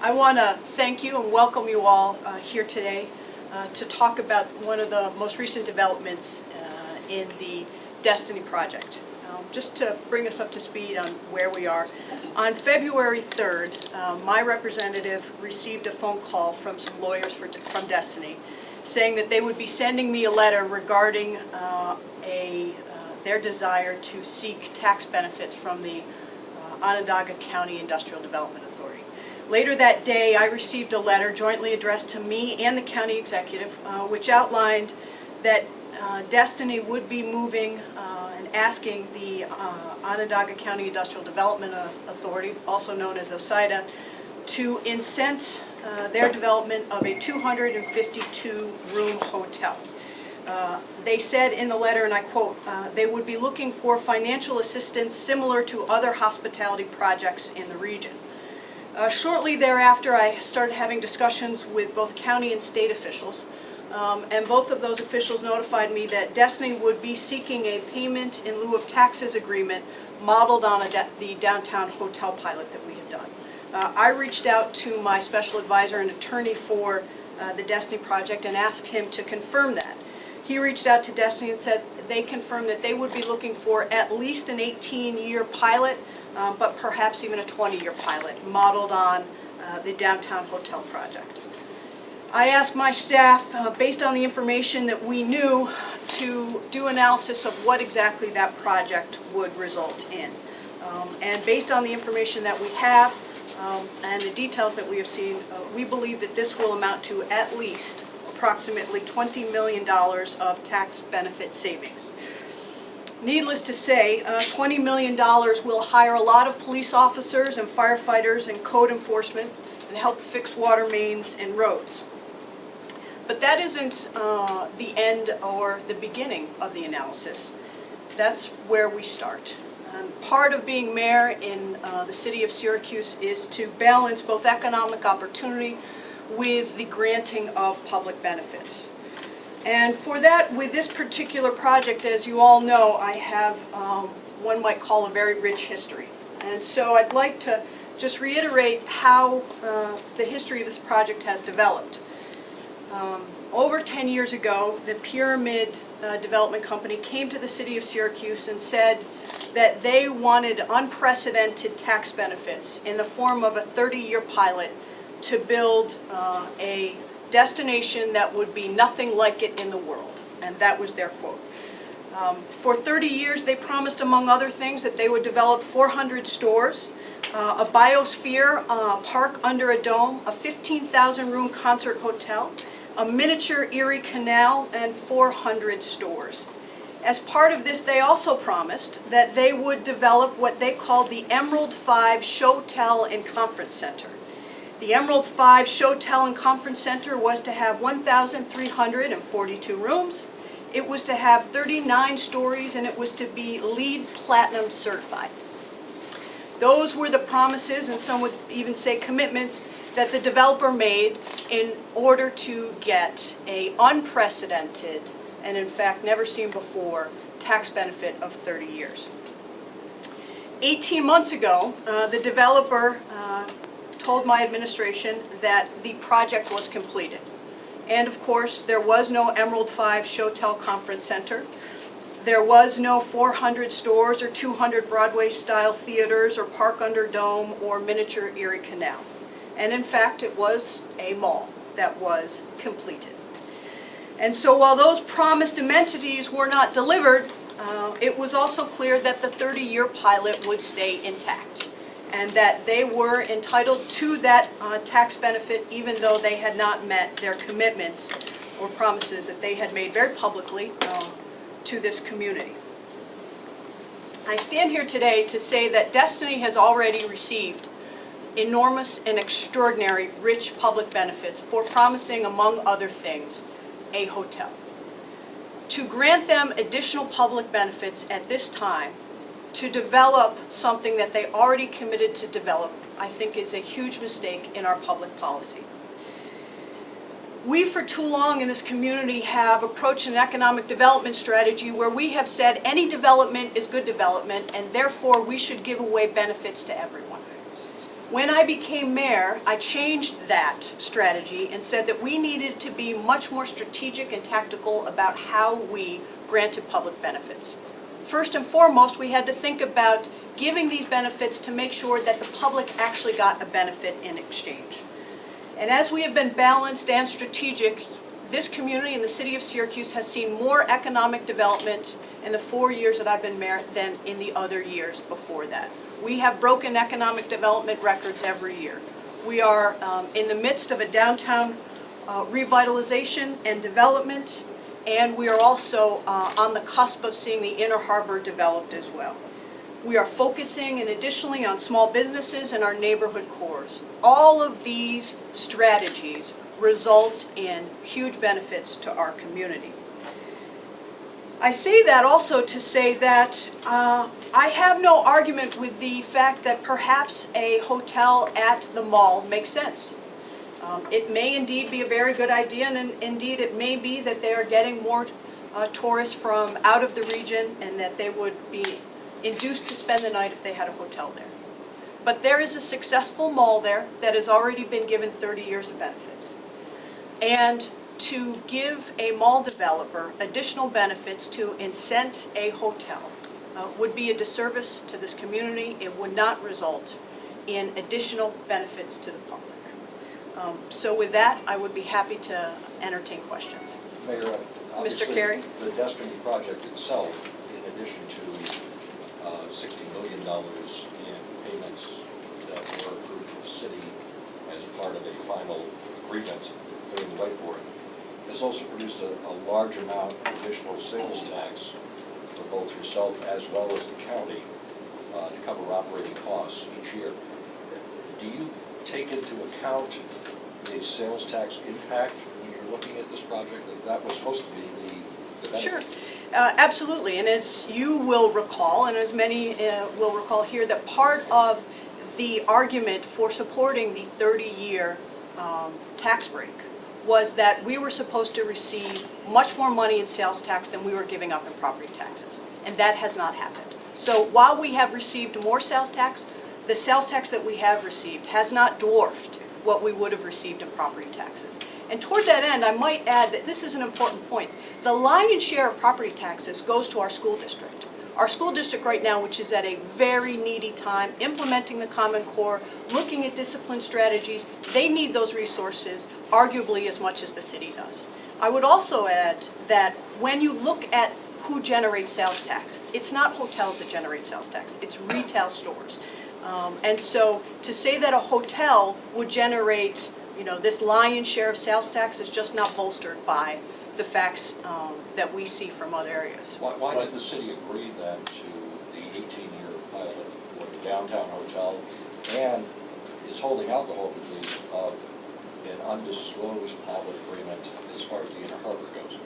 I want to thank you and welcome you all here today to talk about one of the most recent developments in the Destiny project. Just to bring us up to speed on where we are, on February 3rd, my representative received a phone call from some lawyers from Destiny saying that they would be sending me a letter regarding their desire to seek tax benefits from the Onondaga County Industrial Development Authority. Later that day, I received a letter jointly addressed to me and the county executive, which outlined that Destiny would be moving and asking the Onondaga County Industrial Development Authority, also known as OSIDA, to incent their development of a 252-room hotel. They said in the letter, and I quote, they would be looking for financial assistance similar to other hospitality projects in the region. Shortly thereafter, I started having discussions with both county and state officials, and both of those officials notified me that Destiny would be seeking a payment in lieu of taxes agreement modeled on the downtown hotel pilot that we had done. I reached out to my special advisor and attorney for the Destiny project and asked him to confirm that. He reached out to Destiny and said they confirmed that they would be looking for at least an 18-year pilot, but perhaps even a 20-year pilot modeled on the downtown hotel project. I asked my staff, based on the information that we knew, to do analysis of what exactly that project would result in. And based on the information that we have and the details that we have seen, we believe that this will amount to at least approximately $20 million of tax benefit savings. Needless to say, $20 million will hire a lot of police officers and firefighters and code enforcement and help fix water mains and roads. But that isn't the end or the beginning of the analysis. That's where we start. Part of being mayor in the city of Syracuse is to balance both economic opportunity with the granting of public benefits. And for that, with this particular project, as you all know, I have one might call a very rich history. And so I'd like to just reiterate how the history of this project has developed. Over 10 years ago, the Pyramid Development Company came to the city of Syracuse and said that they wanted unprecedented tax benefits in the form of a 30-year pilot to build a destination that would be nothing like it in the world. And that was their quote. For 30 years, they promised, among other things, that they would develop 400 stores, a biosphere park under a dome, a 15,000-room concert hotel, a miniature Erie Canal, and 400 stores. As part of this, they also promised that they would develop what they called the Emerald 5 Showtel and Conference Center. The Emerald 5 Showtel and Conference Center was to have 1,342 rooms. It was to have 39 stories, and it was to be LEED Platinum certified. Those were the promises, and some would even say commitments, that the developer made in order to get an unprecedented, and in fact never seen before, tax benefit of 30 years. 18 months ago, the developer told my administration that the project was completed. And of course, there was no Emerald 5 Showtel Conference Center. There was no 400 stores or 200 Broadway-style theaters or park under dome or miniature Erie Canal. And in fact, it was a mall that was completed. And so while those promised amenities were not delivered, it was also clear that the 30-year pilot would stay intact, and that they were entitled to that tax benefit even though they had not met their commitments or promises that they had made very publicly to this community. I stand here today to say that Destiny has already received enormous and extraordinary rich public benefits for promising, among other things, a hotel. To grant them additional public benefits at this time to develop something that they already committed to develop, I think is a huge mistake in our public policy. We, for too long in this community, have approached an economic development strategy where we have said any development is good development, and therefore we should give away benefits to everyone. When I became mayor, I changed that strategy and said that we needed to be much more strategic and tactical about how we granted public benefits. First and foremost, we had to think about giving these benefits to make sure that the public actually got a benefit in exchange. And as we have been balanced and strategic, this community in the city of Syracuse has seen more economic development in the 4 years that I've been mayor than in the other years before that. We have broken economic development records every year. We are in the midst of a downtown revitalization and development, and we are also on the cusp of seeing the Inner Harbor developed as well. We are focusing and additionally on small businesses and our neighborhood cores. All of these strategies result in huge benefits to our community. I say that also to say that I have no argument with the fact that perhaps a hotel at the mall makes sense. It may indeed be a very good idea, and indeed it may be that they are getting more tourists from out of the region and that they would be induced to spend the night if they had a hotel there. But there is a successful mall there that has already been given 30 years of benefits. And to give a mall developer additional benefits to incent a hotel would be a disservice to this community. It would not result in additional benefits to the public. So with that, I would be happy to entertain questions. Mayor, Mr. Carey? The Destiny project itself, in addition to $60 million in payments that were approved to the city as part of a final agreement during the whiteboard, has also produced a large amount of additional sales tax for both yourself as well as the county to cover operating costs each year. Do you take into account the sales tax impact when you're looking at this project? That was supposed to be the benefit. Sure. Absolutely. And as you will recall, and as many will recall here, that part of the argument for supporting the 30-year tax break was that we were supposed to receive much more money in sales tax than we were giving up in property taxes. And that has not happened. So while we have received more sales tax, the sales tax that we have received has not dwarfed what we would have received in property taxes. And toward that end, I might add that this is an important point. The lion's share of property taxes goes to our school district. Our school district right now, which is at a very needy time, implementing the Common Core, looking at discipline strategies, they need those resources arguably as much as the city does. I would also add that when you look at who generates sales tax, it's not hotels that generate sales tax, it's retail stores. And so to say that a hotel would generate, this lion's share of sales tax is just not bolstered by the facts that we see from other areas. Why did the city agree then to the 18-year pilot for the downtown hotel and is holding out the hope at least of an undisclosed pilot agreement as far as the Inner Harbor goes?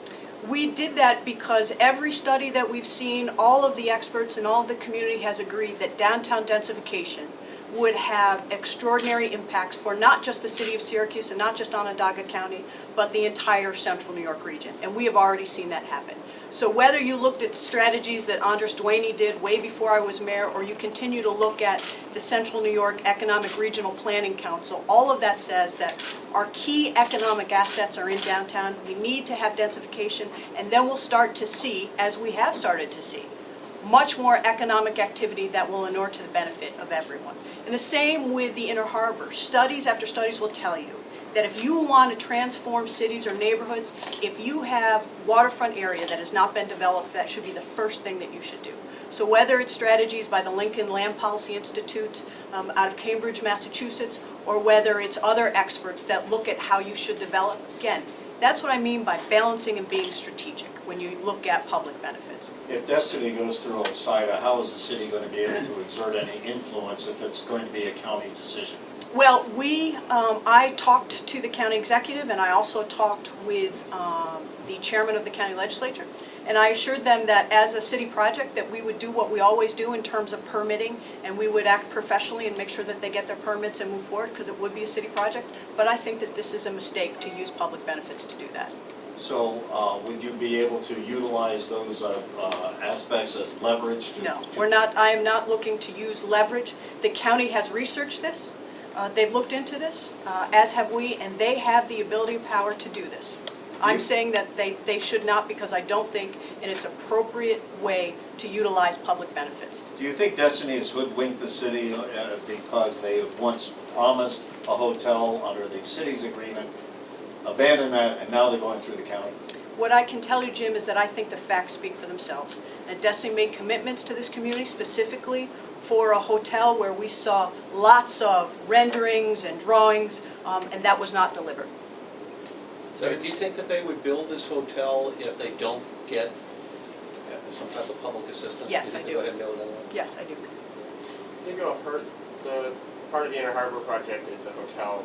We did that because every study that we've seen, all of the experts and all of the community has agreed that downtown densification would have extraordinary impacts for not just the city of Syracuse and not just Onondaga County, but the entire central New York region. And we have already seen that happen. So whether you looked at strategies that Andres Duaney did way before I was mayor, or you continue to look at the Central New York Economic Regional Planning Council, all of that says that our key economic assets are in downtown. We need to have densification, and then we'll start to see, as we have started to see, much more economic activity that will inure to the benefit of everyone. And the same with the Inner Harbor. Studies after studies will tell you that if you want to transform cities or neighborhoods, if you have waterfront area that has not been developed, that should be the first thing that you should do. So whether it's strategies by the Lincoln Land Policy Institute out of Cambridge, Massachusetts, or whether it's other experts that look at how you should develop, again, that's what I mean by balancing and being strategic when you look at public benefits. If Destiny goes through OSIDA, how is the city going to be able to exert any influence if it's going to be a county decision? Well, I talked to the county executive, and I also talked with the chairman of the county legislature, and I assured them that as a city project that we would do what we always do in terms of permitting, and we would act professionally and make sure that they get their permits and move forward, because it would be a city project. But I think that this is a mistake to use public benefits to do that. So would you be able to utilize those aspects as leverage? No, we're not. I am not looking to use leverage. The county has researched this. They've looked into this, as have we, and they have the ability and power to do this. I'm saying that they should not, because I don't think in its appropriate way to utilize public benefits. Do you think Destiny has hoodwinked the city because they once promised a hotel under the city's agreement, abandoned that, and now they're going through the county? What I can tell you, Jim, is that I think the facts speak for themselves. And Destiny made commitments to this community specifically for a hotel where we saw lots of renderings and drawings, and that was not delivered. So do you think that they would build this hotel if they don't get some type of public assistance? Yes, I do. Go ahead and build it? Yes, I do. You know, the part of the Inner Harbor project is a hotel,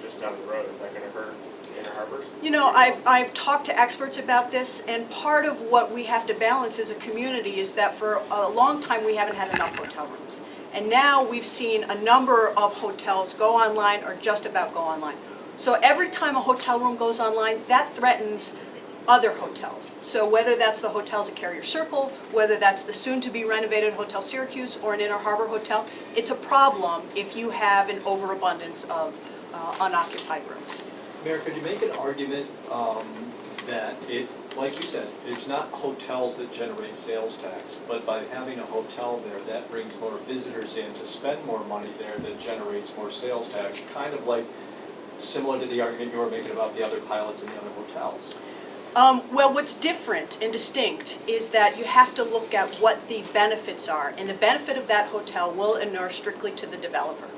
just down the road. Is that going to hurt Inner Harbors? You know, I've talked to experts about this, and part of what we have to balance as a community is that for a long time we haven't had enough hotel rooms. And now we've seen a number of hotels go online or just about go online. So every time a hotel room goes online, that threatens other hotels. So whether that's the hotels at Carrier Circle, whether that's the soon-to-be renovated Hotel Syracuse or an Inner Harbor hotel, it's a problem if you have an overabundance of unoccupied rooms. Mayor, could you make an argument that it, like you said, it's not hotels that generate sales tax, but by having a hotel there, that brings more visitors in to spend more money there that generates more sales tax, kind of like similar to the argument you were making about the other pilots and the other hotels? Well, what's different and distinct is that you have to look at what the benefits are, and the benefit of that hotel will inure strictly to the developer.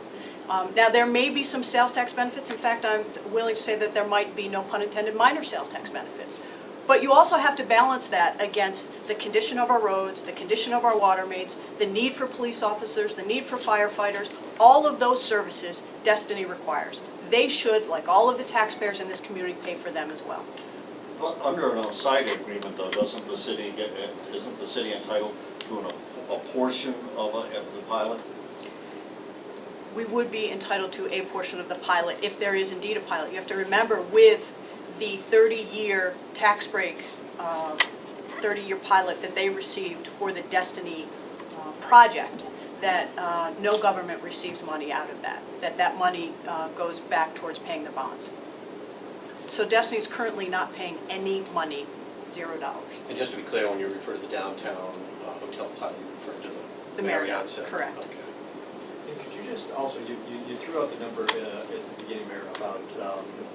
Now, there may be some sales tax benefits. In fact, I'm willing to say that there might be, no pun intended, minor sales tax benefits. But you also have to balance that against the condition of our roads, the condition of our water mains, the need for police officers, the need for firefighters. All of those services Destiny requires. They should, like all of the taxpayers in this community, pay for them as well. Well, under an OSIDA agreement, though, isn't the city entitled to a portion of the pilot? We would be entitled to a portion of the pilot if there is indeed a pilot. You have to remember, with the 30-year tax break, 30-year pilot that they received for the Destiny project, that no government receives money out of that, that money goes back towards paying the bonds. So Destiny is currently not paying any money, $0. And just to be clear, when you refer to the downtown hotel pilot, you refer to The the Marriott, Center? correct. Okay. And could you just also, you threw out the number at the beginning, Mayor, about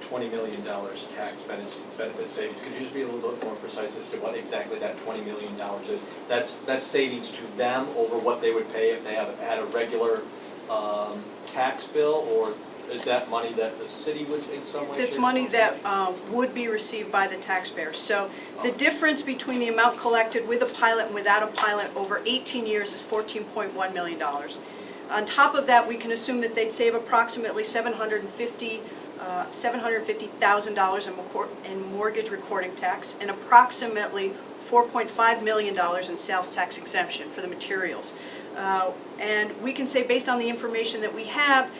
$20 million tax benefit savings. Could you just be a little bit more precise as to what exactly that $20 million is? That's savings to them over what they would pay if they had a regular tax bill, or is that money that the city would in some way? It's money that would be received by the taxpayers. So the difference between the amount collected with a pilot and without a pilot over 18 years is $14.1 million. On top of that, we can assume that they'd save approximately $750,000 in mortgage recording tax and approximately $4.5 million in sales tax exemption for the materials. And we can say, based on the information that we have,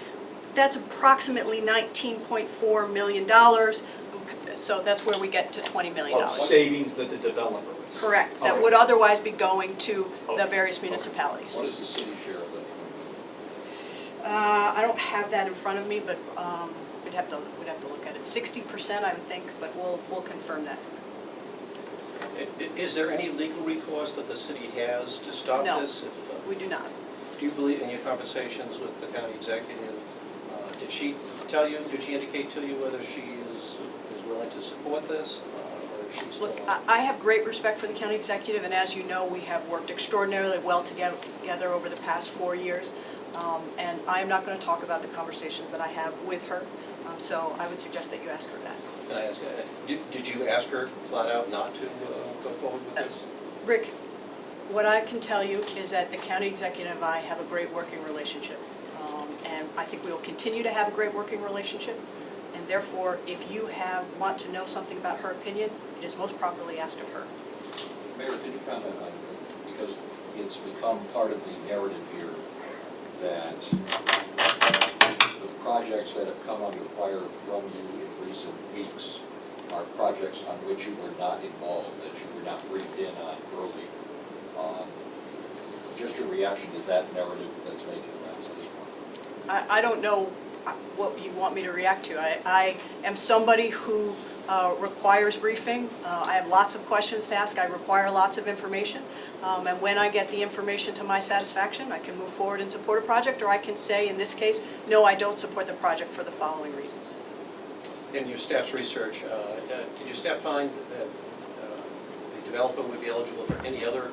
that's approximately $19.4 million. So that's where we get to $20 million. Of savings that the developer would see. Correct, that Okay. would otherwise be going to the various municipalities. What is the city share of that? I don't have that in front of me, but we'd have to look at it. 60%, I would think, but we'll confirm that. Is there any legal recourse that the city has to stop No. this? We do not. Do you believe, in your conversations with the county executive, did she indicate to you whether she is willing to support this, or is she still? Look, I have great respect for the county executive, and as you know, we have worked extraordinarily well together over the past 4 years. And I am not going to talk about the conversations that I have with her, so I would suggest that you ask her that. Can I ask, did you ask her flat out not to go forward with this? Rick, what I can tell you is that the county executive and I have a great working relationship. And I think we will continue to have a great working relationship. And therefore, if you want to know something about her opinion, it is most properly asked of her. Mayor, can you comment on, because it's become part of the narrative here that the projects that have come under fire from you in recent weeks are projects on which you were not involved, that you were not briefed in on early. Just your reaction to that narrative that's making rounds at this point. I don't know what you want me to react to. I am somebody who requires briefing. I have lots of questions to ask. I require lots of information. And when I get the information to my satisfaction, I can move forward and support a project, or I can say, in this case, no, I don't support the project for the following reasons. In your staff's research, did your staff find that the developer would be eligible for any other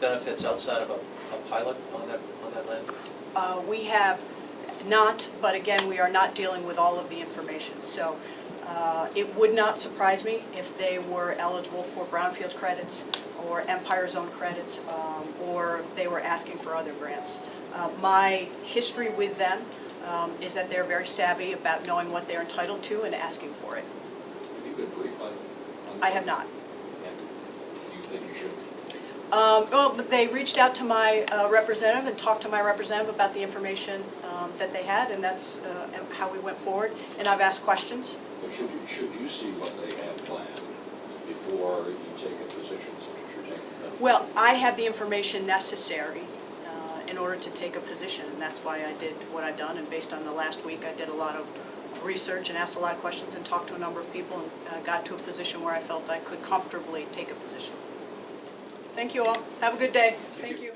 benefits outside of a pilot on that land? We have not, but again, we are not dealing with all of the information. So it would not surprise me if they were eligible for brownfield credits or Empire Zone credits, or they were asking for other grants. My history with them is that they're very savvy about knowing what they're entitled to and asking for it. Have you been briefed on? I have not. And do you think you should be? Well, but they reached out to my representative and talked to my representative about the information that they had, and that's how we went forward. And I've asked questions. But should you see what they have planned before you take a position such as you're taking now? Well, I have the information necessary in order to take a position, and that's why I did what I've done. And based on the last week, I did a lot of research and asked a lot of questions and talked to a number of people, and got to a position where I felt I could comfortably take a position. Thank you all. Have a good day. Thank you.